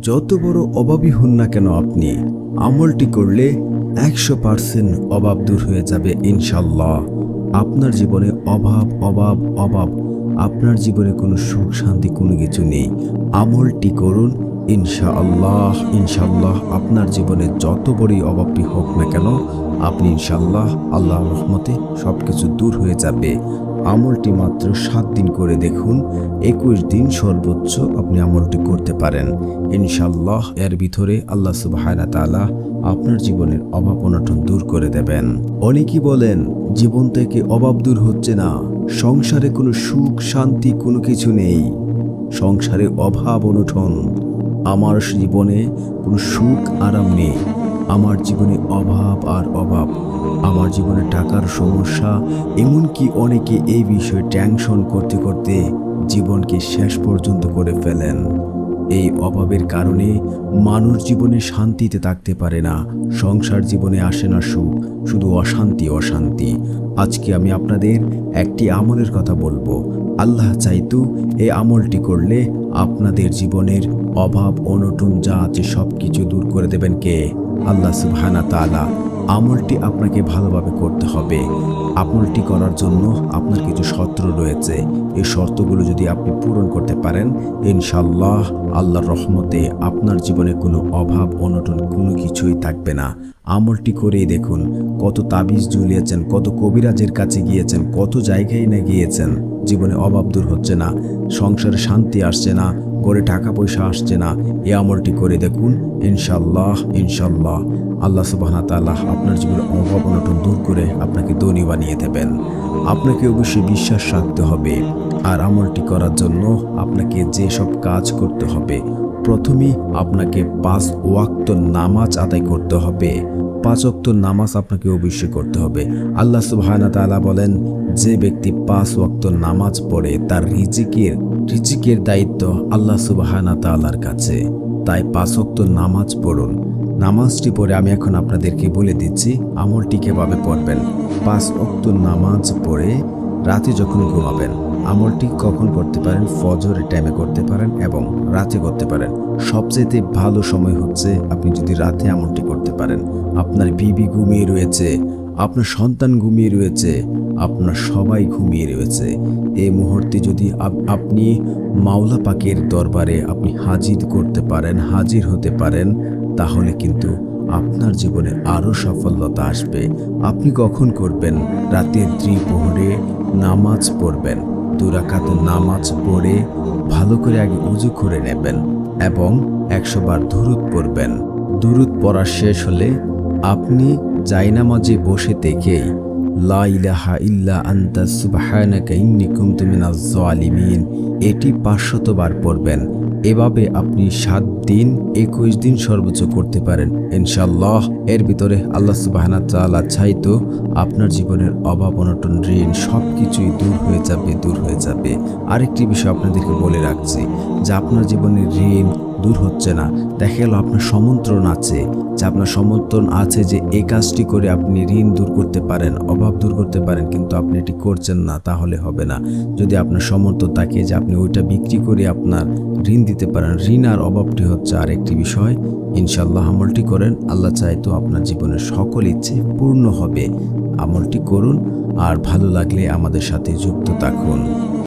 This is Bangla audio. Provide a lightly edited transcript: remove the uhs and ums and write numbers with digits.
যত বড় অভাবী হন না কেন আপনি, আমলটি করলে 100% অভাব দূর হয়ে যাবে ইনশাল্লাহ। আপনার জীবনে অভাব অভাব অভাব, আপনার জীবনে কোনো সুখ শান্তি কোনো কিছু নেই। আমলটি করুন, ইনশাআল্লাহ ইনশাআল্লাহ আপনার জীবনে যত বড়ই অভাবটি হোক না কেন, আপনি ইনশাআল্লাহ আল্লাহর রহমতে সব কিছু দূর হয়ে যাবে। আমলটি মাত্র 7 দিন করে দেখুন, 21 দিন সর্বোচ্চ আপনি আমলটি করতে পারেন। ইনশাআল্লাহ এর ভিতরে আল্লাহ সুবহানাহু ওয়া তাআলা আপনার জীবনের অভাব অনটন দূর করে দেবেন। অনেকেই বলেন জীবন থেকে অভাব দূর হচ্ছে না, সংসারে কোনো সুখ শান্তি কোনো কিছু নেই, সংসারে অভাব অনটন, আমার জীবনে কোনো সুখ আরাম নেই, আমার জীবনে অভাব আর অভাব, আমার জীবনে টাকার সমস্যা। এমনকি অনেকে এই বিষয়ে টেনশন করতে করতে জীবনকে শেষ পর্যন্ত করে ফেলেন। এই অভাবের কারণে মানুষ জীবনে শান্তিতে থাকতে পারে না, সংসার জীবনে আসে না সুখ, শুধু অশান্তি অশান্তি। আজকে আমি আপনাদের একটি আমলের কথা বলবো। আল্লাহ চাইতো এই আমলটি করলে আপনাদের জীবনের অভাব অনটন যা আছে সব কিছু দূর করে দেবেন কে? আল্লাহ সুবহানাহু ওয়া তাআলা। আমলটি আপনাকে ভালোভাবে করতে হবে। আমলটি করার জন্য আপনার কিছু শর্ত রয়েছে। এই শর্তগুলো যদি আপনি পূরণ করতে পারেন, ইনশাআল্লাহ আল্লাহর রহমতে আপনার জীবনে কোনো অভাব অনটন কোনো কিছুই থাকবে না। আমলটি করেই দেখুন, কত তাবিজ ঝুলিয়েছেন, কত কবিরাজের কাছে গিয়েছেন, কত জায়গায় না গিয়েছেন, জীবনে অভাব দূর হচ্ছে না, সংসারে শান্তি আসছে না, ঘরে টাকা পয়সা আসছে না। এই আমলটি করে দেখুন, ইনশাআল্লাহ ইনশাআল্লাহ আল্লাহ সুবহানাহু ওয়া তাআলা আপনার জীবনের অভাব অনটন দূর করে আপনাকে ধনী বানিয়ে দেবেন। আপনাকে অবশ্যই বিশ্বাস রাখতে হবে। আর আমলটি করার জন্য আপনাকে যে সব কাজ করতে হবে, প্রথমেই আপনাকে 5 ওয়াক্ত নামাজ আদায় করতে হবে। 5 ওয়াক্ত নামাজ আপনাকে অবশ্যই করতে হবে। আল্লাহ সুবহানাহু ওয়া তাআলা বলেন, যে ব্যক্তি 5 ওয়াক্ত নামাজ পড়ে তার রিজিকের দায়িত্ব আল্লাহ সুবহানাহু ওয়া তাআলার কাছে। তাই 5 ওয়াক্ত নামাজ পড়ুন। নামাজটি পড়ে আমি এখন আপনাদেরকে বলে দিচ্ছি আমলটি কিভাবে পড়বেন। 5 ওয়াক্ত নামাজ পড়ে রাতে যখন ঘুমাবেন, আমলটি কখন করতে পারেন? ফজরের টাইমে করতে পারেন এবং রাতে করতে পারেন। সবচেয়ে ভালো সময় হচ্ছে আপনি যদি রাতে আমলটি করতে পারেন। আপনার বিবি ঘুমিয়ে রয়েছে, আপনার সন্তান ঘুমিয়ে রয়েছে, আপনার সবাই ঘুমিয়ে রয়েছে। এই মুহূর্তে যদি আপনি মাওলা পাকের দরবারে আপনি হাজির হতে পারেন, তাহলে কিন্তু আপনার জীবনে আরও সফলতা আসবে। আপনি কখন করবেন? রাতের দ্বিপ্রহরে নামাজ পড়বেন। 2 রাকাত নামাজ পড়ে ভালো করে আগে ওযু করে নেবেন এবং 100 বার দুরূদ পড়বেন। দুরূদ পড়া শেষ হলে আপনি জায়নামাজে বসে থেকেই লা ইলাহা ইল্লা আনতা সুবহানাকা ইন্নী কুনতু মিনাজ জালিমিন এটি 500 বার পড়বেন। এভাবে আপনি 7 দিন 21 দিন সর্বোচ্চ করতে পারেন। ইনশাআল্লাহ এর ভিতরে আল্লাহ সুবহানাহু ওয়া তাআলা চাইতো আপনার জীবনের অভাব অনটন ঋণ সবকিছুই দূর হয়ে যাবে। আরেকটি বিষয় আপনাদেরকে বলে রাখছি, যে আপনার জীবনের ঋণ দূর হচ্ছে না, দেখা গেল আপনার সমন্ত্রণ আছে যে এই কাজটি করে আপনি ঋণ দূর করতে পারেন, অভাব দূর করতে পারেন, কিন্তু আপনি এটি করছেন না, তাহলে হবে না। যদি আপনার সমর্থ থাকে যে আপনি ওইটা বিক্রি করে আপনার ঋণ দিতে পারেন, ঋণ আর অভাবটি হচ্ছে আরেকটি বিষয়। ইনশাআল্লাহ আমলটি করেন, আল্লাহ চাইতো আপনার জীবনের সকল ইচ্ছে পূর্ণ হবে। আমলটি করুন, আর ভালো লাগলে আমাদের সাথে যুক্ত থাকুন।